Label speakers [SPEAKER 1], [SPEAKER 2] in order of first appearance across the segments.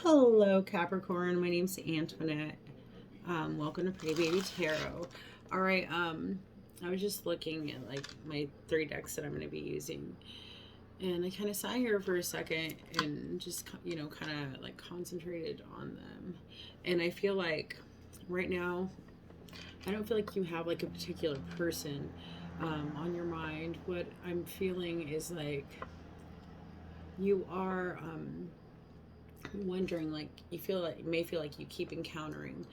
[SPEAKER 1] Hello, Capricorn. My name's Antoinette. Welcome to Pretty Baby Tarot. All right. I was just looking at like my three decks that I'm going to be using, and I kind of sat here for a second and just kind of like concentrated on them. And I feel like right now, I don't feel like you have like a particular person on your mind. What I'm feeling is like you are wondering, like you may feel like you keep encountering,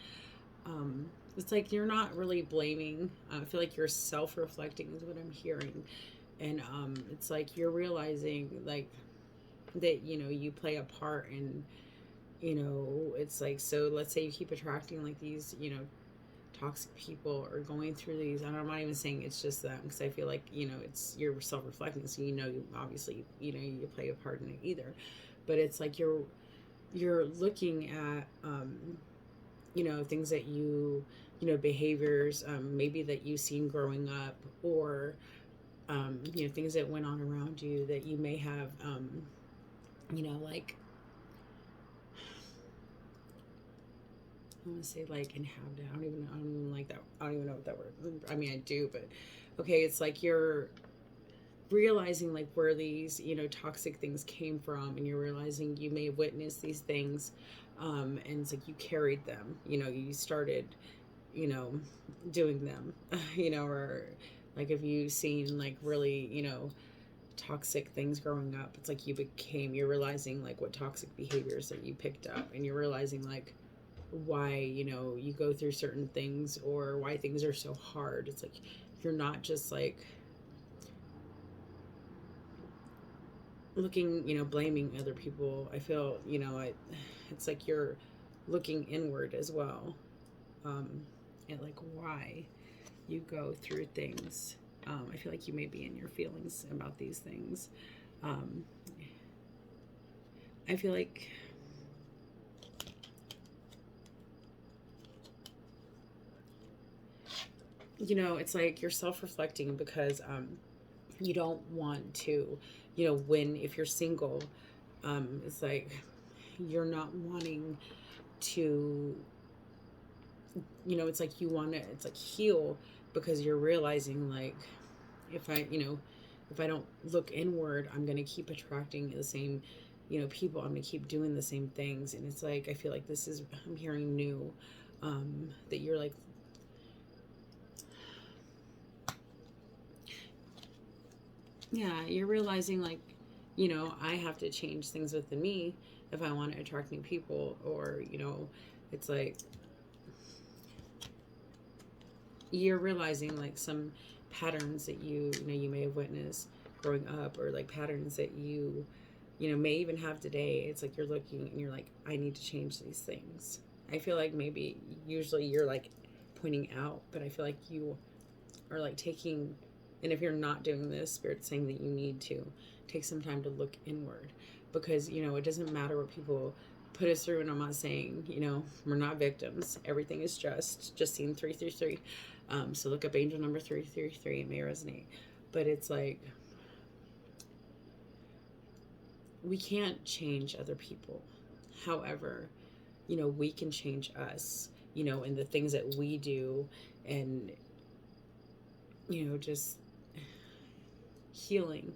[SPEAKER 1] it's like you're not really blaming. I feel like you're self-reflecting is what I'm hearing. And it's like you're realizing like that you play a part in, it's like, so let's say you keep attracting like these toxic people or going through these, and I'm not even saying it's just them, because I feel like it's you're self-reflecting, so you obviously you play a part in it either. But it's like you're looking at things that behaviors, maybe that you've seen growing up, or things that went on around you that you may have, like, I want to say like inhabited. I don't even like that. I don't even know what that word. I mean, I do, but okay. It's like you're realizing like where these toxic things came from, and you're realizing you may have witnessed these things, and it's like you carried them. You started you know doing them. Or like if you've seen like really toxic things growing up, it's like you're realizing like what toxic behaviors that you picked up, and you're realizing like why you go through certain things, or why things are so hard. It's like you're not just like looking, blaming other people. I feel, it's like you're looking inward as well, um, at like why you go through things. I feel like you may be in your feelings about these things. Um, I feel like it's like you're self-reflecting because you don't want to, when if you're single, it's like you're not wanting to, it's like you want to, it's like heal, because you're realizing like if I don't look inward, I'm going to keep attracting the same, people. I'm going to keep doing the same things. And it's like, I feel like this is, I'm hearing new, that you're like, yeah, you're realizing like, I have to change things within me if I want to attract new people. Or, it's like you're realizing like some patterns that you may have witnessed growing up, or like patterns that you may even have today. It's like you're looking and you're like, I need to change these things. I feel like maybe usually you're like pointing out, but I feel like you are like taking, and if you're not doing this, Spirit's saying that you need to take some time to look inward, because it doesn't matter what people put us through. And I'm not saying we're not victims. Everything is just seen 333. So look up angel number 333. It may resonate. But it's like we can't change other people. However, we can change us, in the things that we do. And just healing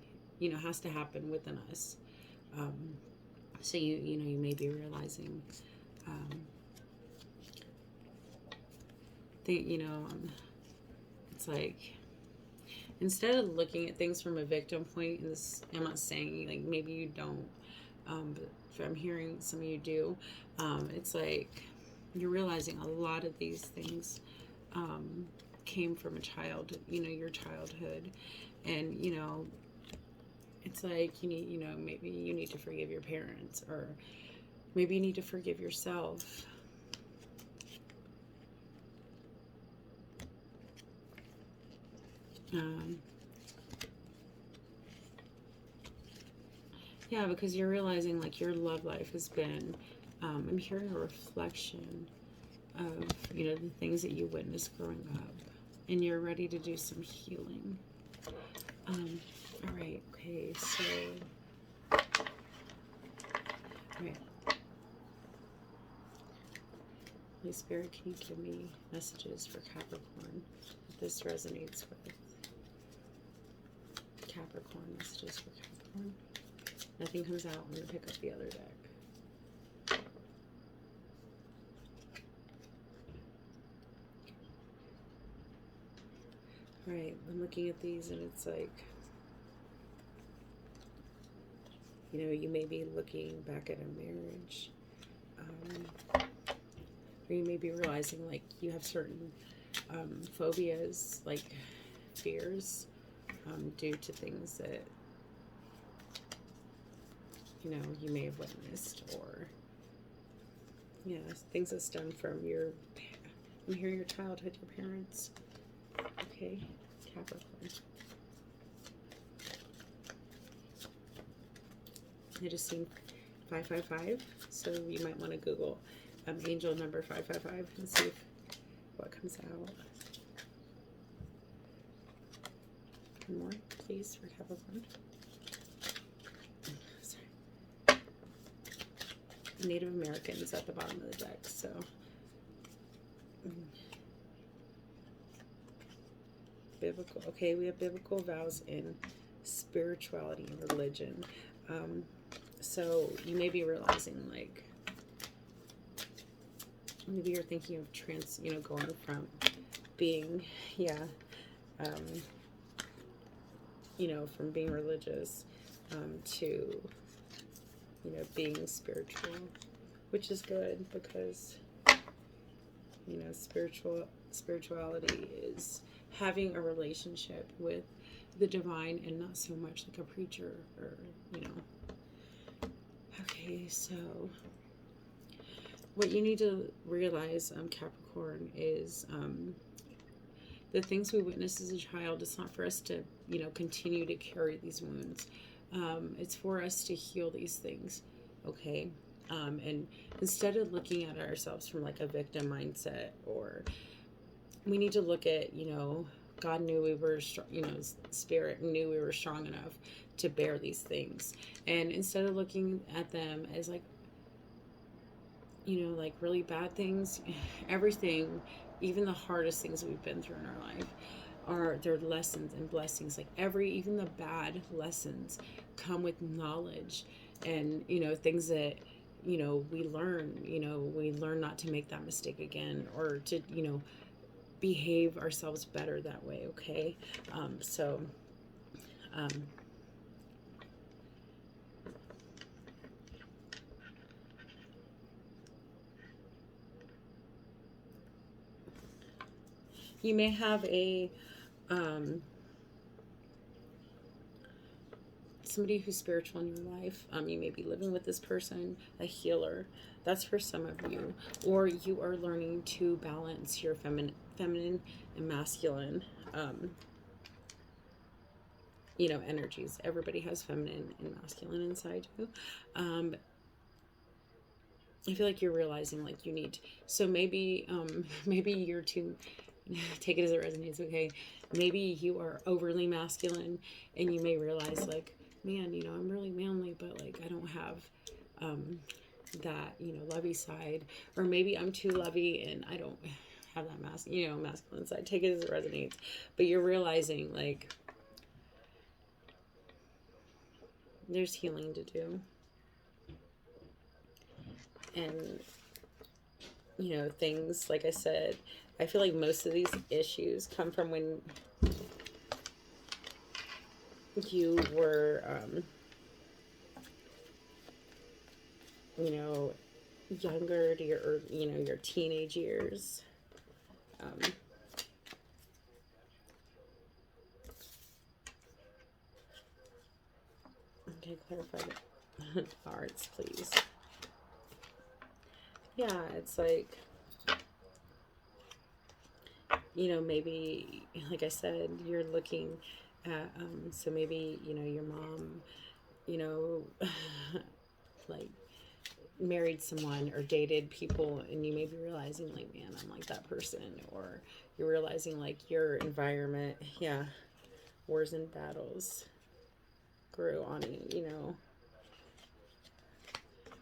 [SPEAKER 1] has to happen within us. um, so you may be realizing, um, it's like, instead of looking at things from a victim point, and this, I'm not saying like maybe you don't, but if I'm hearing some of you do, it's like you're realizing a lot of these things came from your childhood. And it's like maybe you need to forgive your parents, or maybe you need to forgive yourself. um, yeah, because you're realizing like your love life has been, I'm hearing a reflection of the things that you witnessed growing up, and you're ready to do some healing. All right, okay, so all right, Holy Spirit, can you give me messages for Capricorn if this resonates with Capricorn? Messages for Capricorn. Nothing comes out. I'm going to pick up the other deck. Alright, I'm looking at these and it's like, you know, you may be looking back at a marriage. Or you may be realizing like you have certain phobias, like fears, due to things that, you know, you may have witnessed, or yeah, things that stem from your, I'm hearing your childhood, your parents. Okay, Capricorn. I just seen 555, so you might want to Google angel number 555 and see what comes out. One more, please, for Capricorn. Sorry. Native Americans at the bottom of the deck, so. Biblical. Okay, we have biblical vows in spirituality and religion. So you may be realizing, like, maybe you're thinking of going from being, from being religious to, being spiritual, which is good because, spirituality is having a relationship with the divine and not so much like a preacher or, Okay, so what you need to realize, Capricorn, is the things we witnessed as a child, it's not for us to, continue to carry these wounds. It's for us to heal these things, okay? And instead of looking at ourselves from like a victim mindset, or we need to look at, God knew we were strong, Spirit knew we were strong enough to bear these things. And instead of looking at them as like, like really bad things, everything, even the hardest things we've been through in our life, they're lessons and blessings. Like even the bad lessons come with knowledge and, things that, we learn not to make that mistake again, or to, behave ourselves better that way. Okay. You may have a, somebody who's spiritual in your life. You may be living with this person, a healer. That's for some of you. Or you are learning to balance your feminine and masculine, energies. Everybody has feminine and masculine inside you. I feel like you're realizing like you need, so maybe you're too, take it as it resonates, okay? Maybe you are overly masculine and you may realize like, man, I'm really manly, but like I don't have that, lovey side. Or maybe I'm too lovey and I don't have that masculine side. Take it as it resonates. But you're realizing like there's healing to do. And things, like I said, I feel like most of these issues come from when you were, younger, to your teenage years. Okay, clarify the cards, please. Yeah, it's like, maybe, like I said, you're looking at, so maybe, your mom, like married someone or dated people, and you may be realizing like, man, I'm like that person. Or you're realizing like your environment, wars and battles grew on you,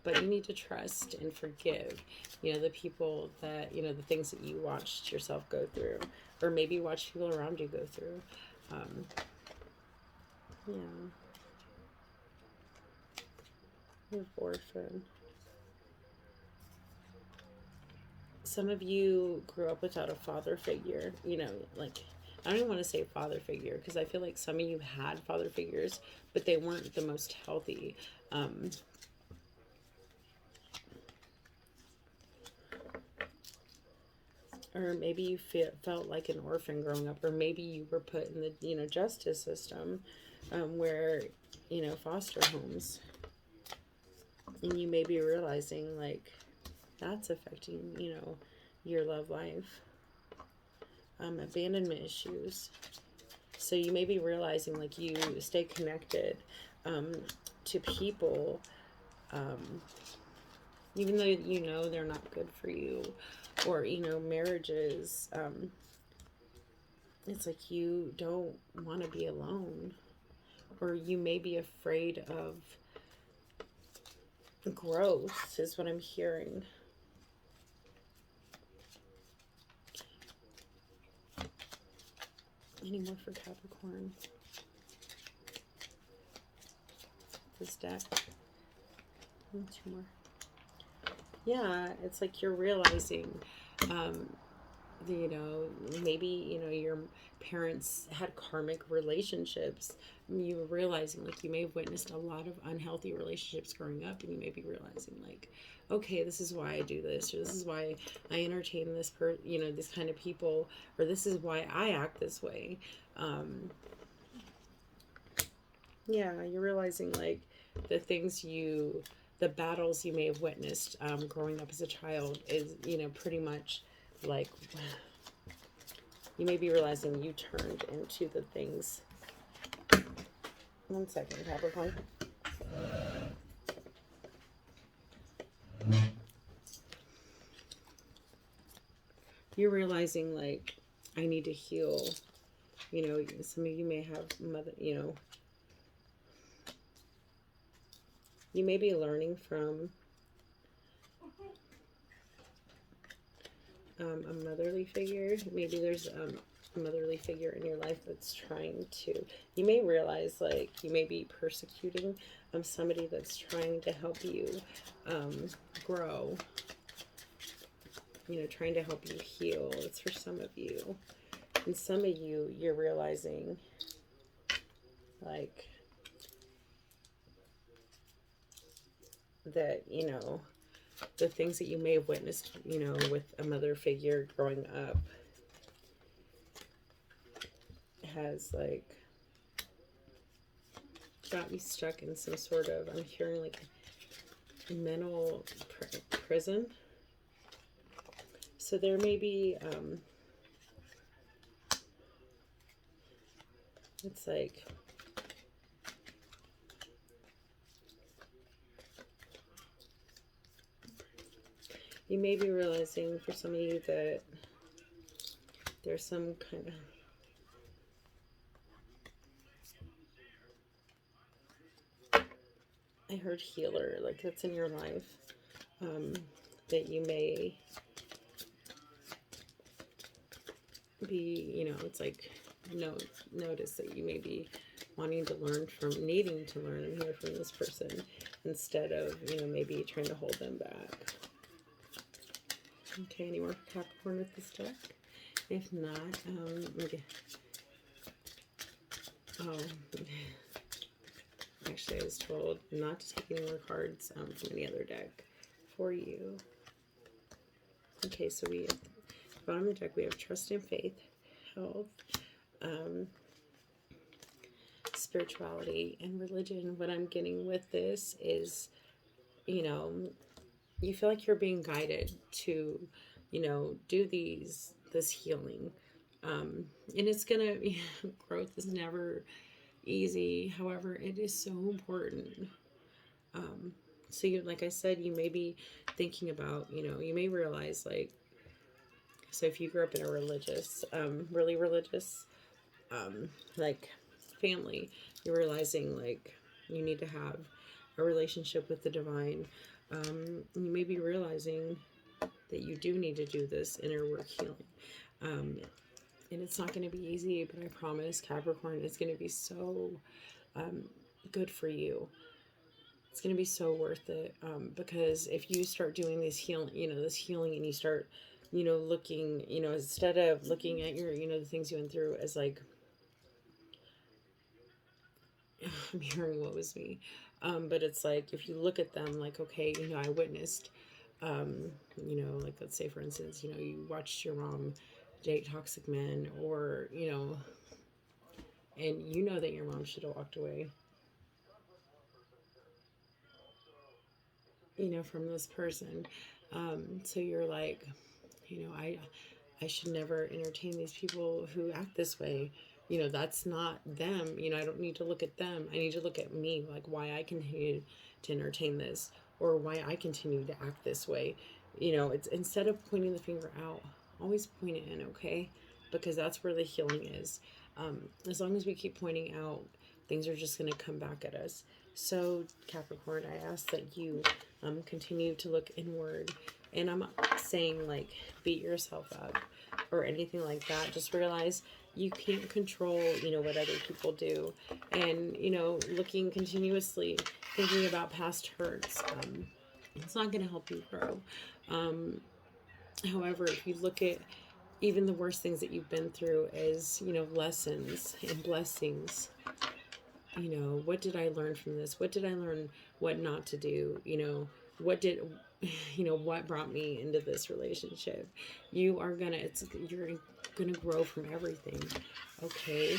[SPEAKER 1] but you need to trust and forgive, the people that, the things that you watched yourself go through, or maybe watch people around you go through. Yeah. Your boyfriend. Some of you grew up without a father figure, like, I don't even want to say father figure, because I feel like some of you had father figures, but they weren't the most healthy. Or maybe you felt like an orphan growing up, or maybe you were put in the, justice system, where, foster homes. And you may be realizing, like, that's affecting, your love life. Abandonment issues. So you may be realizing, like, you stay connected to people, even though they're not good for you, or marriages. It's like you don't want to be alone, or you may be afraid of growth, is what I'm hearing. Any more for Capricorn? This deck. 2 more. Yeah, it's like you're realizing, maybe, your parents had karmic relationships. You were realizing, like, you may have witnessed a lot of unhealthy relationships growing up, and you may be realizing, like, okay, this is why I do this, or this is why I entertain this this kind of people, or this is why I act this way. Yeah, you're realizing, like, the battles you may have witnessed growing up as a child is, pretty much like, you may be realizing you turned into the things. 1 second, Capricorn. You're realizing, like, I need to heal. Some of you may have you may be learning from a motherly figure. Maybe there's a motherly figure in your life that's trying to, you may realize, like, you may be persecuting somebody that's trying to help you grow, trying to help you heal. It's for some of you. And some of you, you're realizing, like, that, the things that you may have witnessed, with a mother figure growing up has, like, got you stuck in some sort of, I'm hearing, like, mental prison. So there may be, it's like, you may be realizing, for some of you, that there's some kind of, I heard healer, like, that's in your life, that you may be, it's like, notice that you may be wanting to learn from, needing to learn and hear from this person, instead of, maybe trying to hold them back. Okay, any more for Capricorn with this deck? If not, okay. Oh, actually, I was told not to take any more cards from any other deck for you. Okay, so we have, bottom of the deck, we have trust and faith, health, spirituality, and religion. What I'm getting with this is, you feel like you're being guided to, do this healing. And it's gonna, growth is never easy. However, it is so important. So you, like I said, you may be thinking about, you may realize, like, so if you grew up in a religious, really religious, like, family, you're realizing, like, you need to have a relationship with the divine, You may be realizing that you do need to do this inner work healing. And it's not going to be easy, but I promise, Capricorn, it's going to be so good for you. It's going to be so worth it, because if you start doing this healing, this healing, and you start, looking, instead of looking at your, the things you went through as like, I'm hearing what was me, but it's like, if you look at them like, okay, I witnessed, like, let's say, for instance, you watched your mom date toxic men, or, and that your mom should have walked away, from this person. So you're like, I should never entertain these people who act this way. That's not them. I don't need to look at them. I need to look at me, like why I continue to entertain this, or why I continue to act this way. It's, instead of pointing the finger out, always point it in, okay? Because that's where the healing is. As long as we keep pointing out, things are just going to come back at us. So, Capricorn, I ask that you continue to look inward. And I'm not saying like beat yourself up or anything like that. Just realize you can't control, what other people do. And, looking continuously, thinking about past hurts, it's not going to help you grow. However, if you look at even the worst things that you've been through as, lessons and blessings, what did I learn from this? What did I learn what not to do? What did, what brought me into this relationship? You're gonna grow from everything. Okay.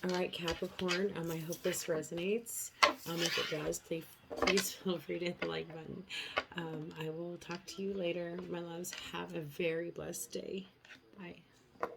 [SPEAKER 1] All right, Capricorn. I hope this resonates. If it does, please feel free to hit the like button. I will talk to you later. My loves, have a very blessed day. Bye.